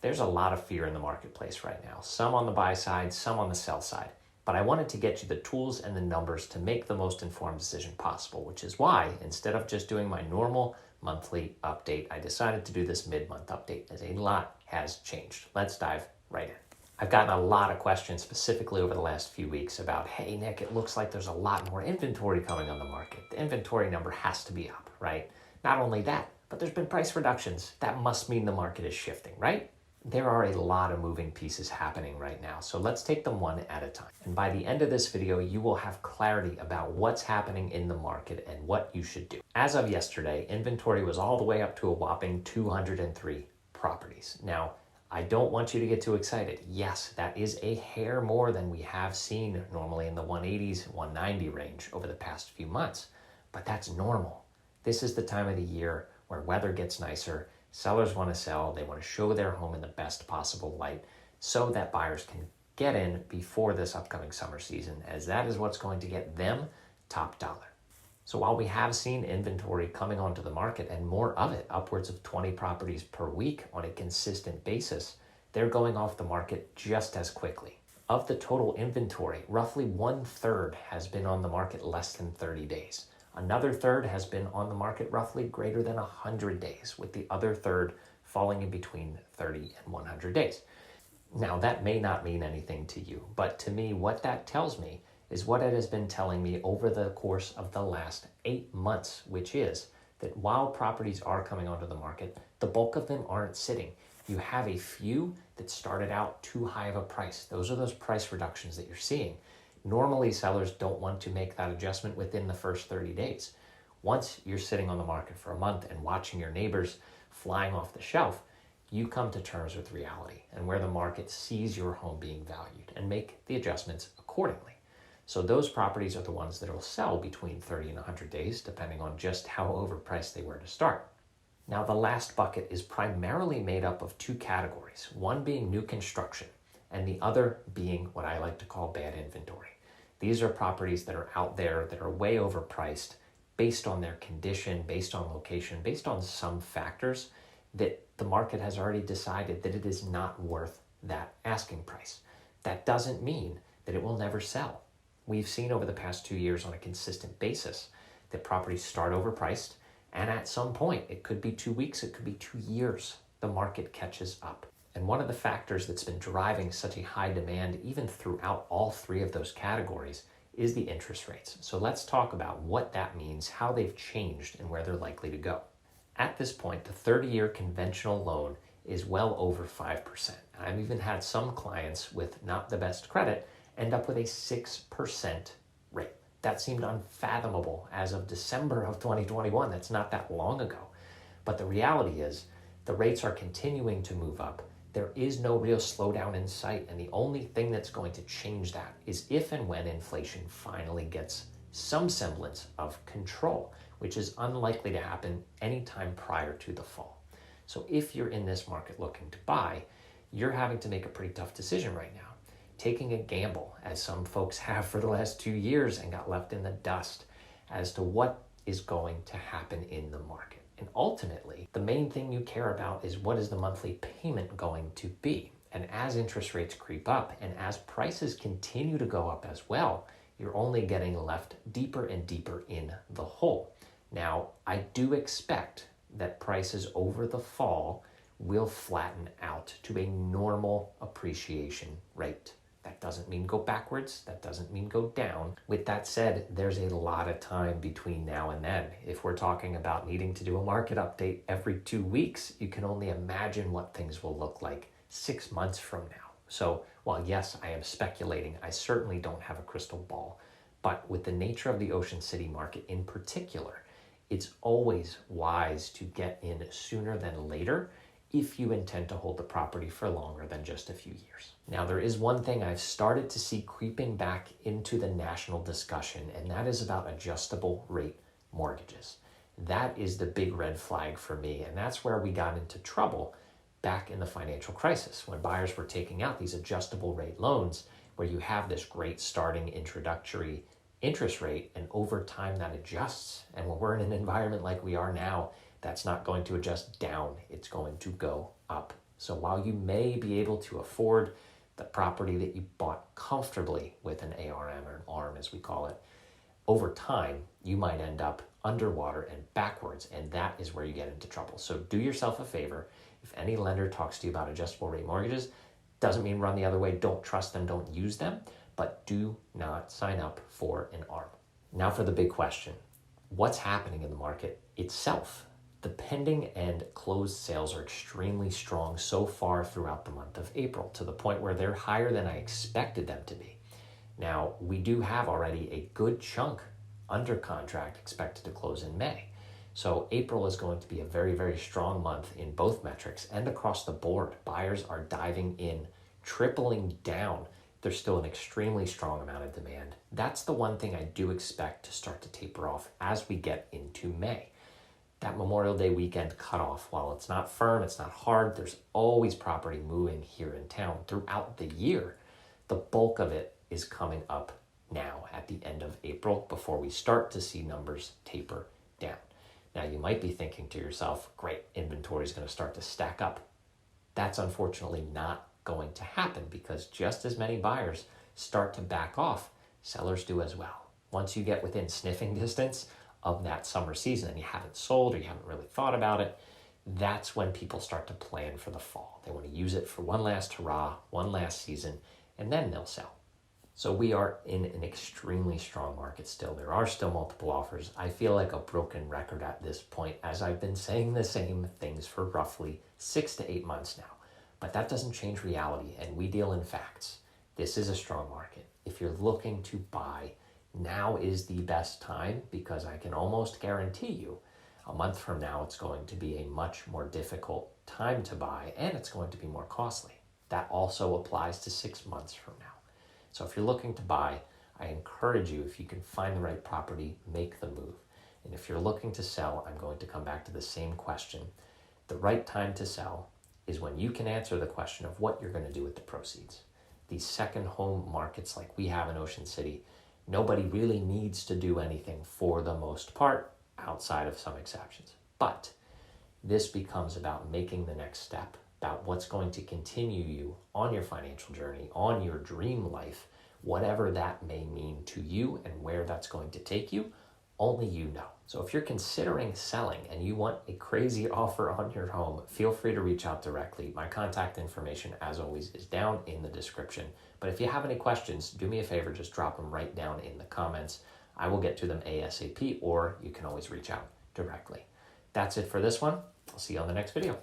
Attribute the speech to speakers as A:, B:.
A: There's a lot of fear in the marketplace right now, some on the buy side, some on the sell side. But I wanted to get you the tools and the numbers to make the most informed decision possible, which is why, instead of just doing my normal monthly update, I decided to do this mid-month update, as a lot has changed. Let's dive right in. I've gotten a lot of questions specifically over the last few weeks about, hey, Nick, it looks like there's a lot more inventory coming on the market. The inventory number has to be up, right? Not only that, but there's been price reductions. That must mean the market is shifting, right? There are a lot of moving pieces happening right now, so let's take them one at a time. And by the end of this video, you will have clarity about what's happening in the market and what you should do. As of yesterday, inventory was all the way up to a whopping 203 properties. Now, I don't want you to get too excited. Yes, that is a hair more than we have seen normally in the 180s, 190 range over the past few months, but that's normal. This is the time of the year where weather gets nicer. Sellers want to sell, they want to show their home in the best possible light so that buyers can get in before this upcoming summer season, as that is what's going to get them top dollar. So while we have seen inventory coming onto the market, and more of it, upwards of 20 properties per week on a consistent basis, they're going off the market just as quickly. Of the total inventory, roughly 1/3 has been on the market less than 30 days. Another third has been on the market roughly greater than 100 days, with the other third falling in between 30 and 100 days. Now, that may not mean anything to you, but to me, what that tells me is what it has been telling me over the course of the last 8 months, which is that while properties are coming onto the market, the bulk of them aren't sitting. You have a few that started out too high of a price. Those are those price reductions that you're seeing. Normally, sellers don't want to make that adjustment within the first 30 days. Once you're sitting on the market for a month and watching your neighbors flying off the shelf, you come to terms with reality and where the market sees your home being valued and make the adjustments accordingly. So those properties are the ones that will sell between 30 and 100 days, depending on just how overpriced they were to start. Now, the last bucket is primarily made up of two categories, one being new construction and the other being what I like to call bad inventory. These are properties that are out there that are way overpriced based on their condition, based on location, based on some factors that the market has already decided that it is not worth that asking price. That doesn't mean that it will never sell. We've seen over the past 2 years on a consistent basis that properties start overpriced, and at some point, it could be 2 weeks, it could be 2 years, the market catches up. And one of the factors that's been driving such a high demand, even throughout all three of those categories, is the interest rates. So let's talk about what that means, how they've changed, and where they're likely to go. At this point, the 30-year conventional loan is well over 5%. I've even had some clients with not the best credit end up with a 6% rate. That seemed unfathomable as of December of 2021. That's not that long ago. But the reality is the rates are continuing to move up. There is no real slowdown in sight, and the only thing that's going to change that is if and when inflation finally gets some semblance of control, which is unlikely to happen anytime prior to the fall. So if you're in this market looking to buy, you're having to make a pretty tough decision right now, taking a gamble, as some folks have for the last 2 years and got left in the dust, as to what is going to happen in the market. And ultimately, the main thing you care about is what is the monthly payment going to be? And as interest rates creep up and as prices continue to go up as well, you're only getting left deeper and deeper in the hole. Now, I do expect that prices over the fall will flatten out to a normal appreciation rate. That doesn't mean go backwards. That doesn't mean go down. With that said, there's a lot of time between now and then. If we're talking about needing to do a market update every 2 weeks, you can only imagine what things will look like 6 months from now. So while yes, I am speculating, I certainly don't have a crystal ball. But with the nature of the Ocean City market in particular, it's always wise to get in sooner than later if you intend to hold the property for longer than just a few years. Now, there is one thing I've started to see creeping back into the national discussion, and that is about adjustable rate mortgages. That is the big red flag for me, and that's where we got into trouble back in the financial crisis when buyers were taking out these adjustable rate loans where you have this great starting introductory interest rate, and over time that adjusts. And when we're in an environment like we are now, that's not going to adjust down, it's going to go up So while you may be able to afford the property that you bought comfortably with an ARM or an ARM as we call it, over time, you might end up underwater and backwards, and that is where you get into trouble. So do yourself a favor. If any lender talks to you about adjustable rate mortgages, doesn't mean run the other way. Don't trust them, don't use them, but do not sign up for an ARM. Now for the big question. What's happening in the market itself? The pending and closed sales are extremely strong so far throughout the month of April, to the point where they're higher than I expected them to be. Now, we do have already a good chunk under contract expected to close in May. So April is going to be a very, very strong month in both metrics and across the board. Buyers are diving in, tripling down. There's still an extremely strong amount of demand. That's the one thing I do expect to start to taper off as we get into May. That Memorial Day weekend cutoff, while it's not firm, it's not hard, there's always property moving here in town throughout the year. The bulk of it is coming up now at the end of April before we start to see numbers taper down. Now you might be thinking to yourself, great, inventory is going to start to stack up. That's unfortunately not going to happen, because just as many buyers start to back off, sellers do as well. Once you get within sniffing distance of that summer season and you haven't sold or you haven't really thought about it, that's when people start to plan for the fall. They want to use it for one last hurrah, one last season, and then they'll sell. So we are in an extremely strong market still. There are still multiple offers. I feel like a broken record at this point, as I've been saying the same things for roughly 6 to 8 months now. But that doesn't change reality, and we deal in facts. This is a strong market. If you're looking to buy, now is the best time, because I can almost guarantee you a month from now it's going to be a much more difficult time to buy, and it's going to be more costly. That also applies to 6 months from now. So if you're looking to buy, I encourage you, if you can find the right property, make the move. And if you're looking to sell, I'm going to come back to the same question. The right time to sell is when you can answer the question of what you're going to do with the proceeds. These second home markets like we have in Ocean City, nobody really needs to do anything for the most part, outside of some exceptions. But this becomes about making the next step, about what's going to continue you on your financial journey, on your dream life, whatever that may mean to you and where that's going to take you, only you know. So if you're considering selling and you want a crazy offer on your home, feel free to reach out directly. My contact information, as always, is down in the description. But if you have any questions, do me a favor, just drop them right down in the comments. I will get to them ASAP, or you can always reach out directly. That's it for this one. I'll see you on the next video.